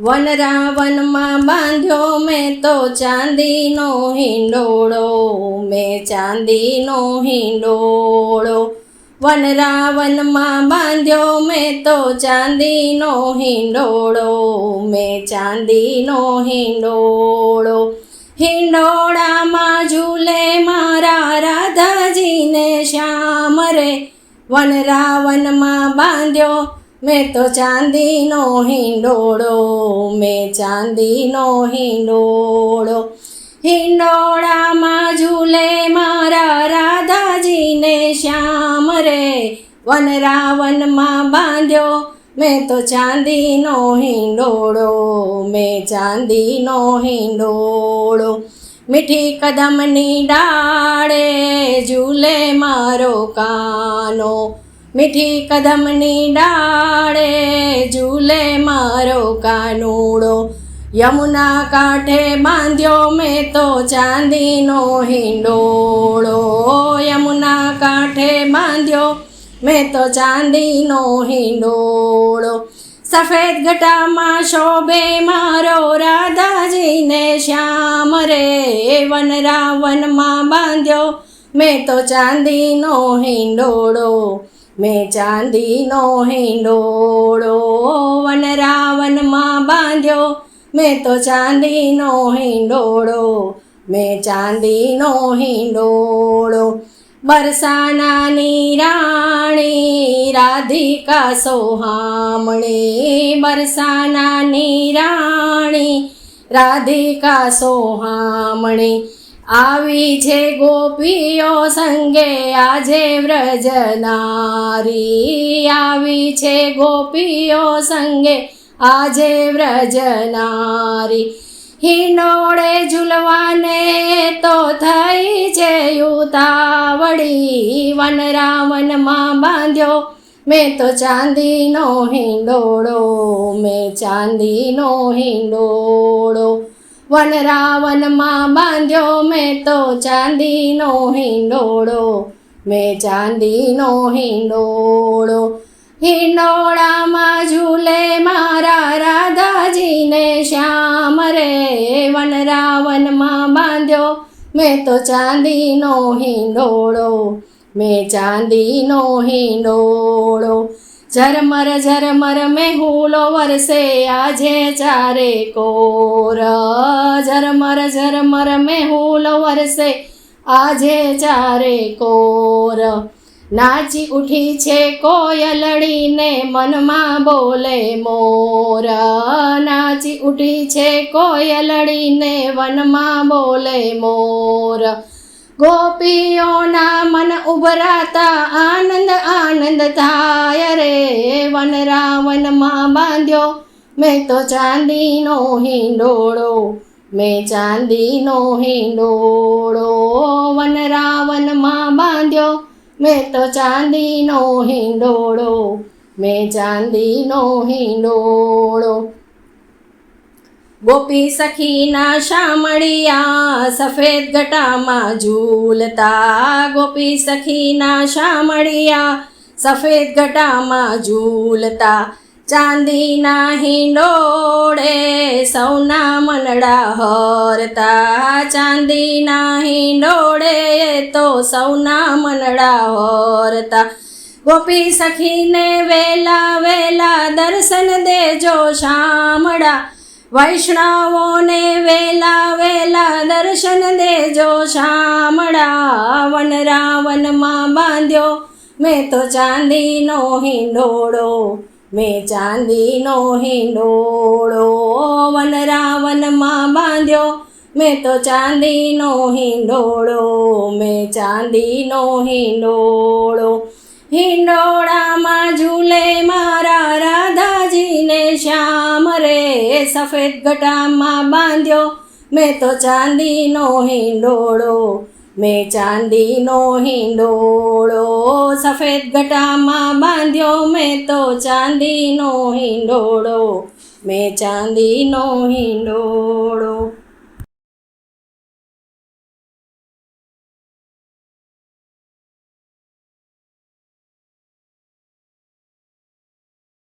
વનરાવનમાં બાંધ્યો મેં તો ચાંદીનો હિંડોળો, મેં ચાંદીનો હિંડોળો. વનરાવનમાં બાંધ્યો મેં તો ચાંદીનો હિંડોળો, મેં ચાંદીનો હિંડોળો. હિંડોળામાં ઝૂલે મારા રાધાજીને શ્યામ રે, વનરાવનમાં બાંધ્યો મેં તો ચાંદીનો હિંડોળો, મેં ચાંદીનો હિંડોળો. હિંડોળામાં ઝૂલે મારા રાધાજીને શ્યામ રે, વનરાવનમાં બાંધ્યો મેં તો ચાંદીનો હિંડોળો, મેં ચાંદીનો હિંડોળો. મીઠી કદમની ડાળે ઝૂલે મારો કાનો, મીઠી કદમની ડાળે ઝૂલે મારો કાનુડો. યમુના કાંઠે બાંધ્યો મેં તો ચાંદીનો હિંડોળો, યમુના કાંઠે બાંધ્યો મેં તો ચાંદીનો હિંડોળો. સફેદ ઘટામાં શોભે મારો રાધાજીને શ્યામ રે, વનરાવનમાં બાંધ્યો મેં તો ચાંદીનો હિંડોળો, મેં ચાંદીનો હિંડોળો. વનરાવનમાં બાંધ્યો મેં તો ચાંદીનો હિંડોળો, મેં ચાંદીનો હિંડોળો. બરસાનાની રાણી રાધિકા સોહામણી, બરસાનાની રાણી રાધિકા સોહામણી. આવી છે ગોપીઓ સંગે આજે વ્રજનારી, આવી છે ગોપીઓ સંગે આજે વ્રજનારી. હિંડોળે ઝૂલવાને તો થઈ છે ઉતાવળી, વનરાવનમાં બાંધ્યો મેં તો ચાંદીનો હિંડોળો, મેં ચાંદીનો હિંડોળો. વનરાવનમાં બાંધ્યો મેં તો ચાંદીનો હિંડોળો, મેં ચાંદીનો હિંડોળો. હિંડોળામાં ઝૂલે મારા રાધાજીને શ્યામ રે, વનરાવનમાં બાંધ્યો મેં તો ચાંદીનો હિંડોળો, મેં ચાંદીનો હિંડોળો. ઝરમર ઝરમર મેહુલો વરસે આજે ચારે કોર, ઝરમર ઝરમર મેહુલો વરસે આજે ચારે કોર. નાચી ઉઠી છે કોયલડીને મનમાં બોલે મોર, નાચી ઉઠી છે કોયલડીને વનમાં બોલે મોર. ગોપીઓના મન ઉભરાતા આનંદ આનંદ થાય રે, વનરાવનમાં બાંધ્યો મેં તો ચાંદીનો હિંડોળો, મેં ચાંદીનો હિંડોળો. વનરાવનમાં બાંધ્યો મેં તો ચાંદીનો હિંડોળો, મેં ચાંદીનો હિંડોળો. ગોપી સખીના શામળિયા સફેદ ઘટામાં ઝૂલતા, ગોપી સખીના શામળિયા સફેદ ઘટામાં ઝૂલતા. ચાંદીના હિંડોળે સૌના મનડા હરતા, ચાંદીના હિંડોળે તો સૌના મનડા હરતા. ગોપી સખીને વેલા વેલા દર્શન દેજો શામળા, વૈષ્ણવોને વેલા વેલા દર્શન દેજો શામળા. વનરાવનમાં બાંધ્યો મેં તો ચાંદીનો હિંડોળો, મેં ચાંદીનો હિંડોળો. વનરાવનમાં બાંધ્યો મેં તો ચાંદીનો હિંડોળો, મેં ચાંદીનો હિંડોળો. હિંડોળામાં ઝૂલે મારા રાધાજીને શ્યામ રે, સફેદ ઘટામાં બાંધ્યો મેં તો ચાંદીનો હિંડોળો, મેં ચાંદીનો હિંડોળો. સફેદ ઘટામાં બાંધ્યો મેં તો ચાંદીનો હિંડોળો, મેં ચાંદીનો હિંડોળો.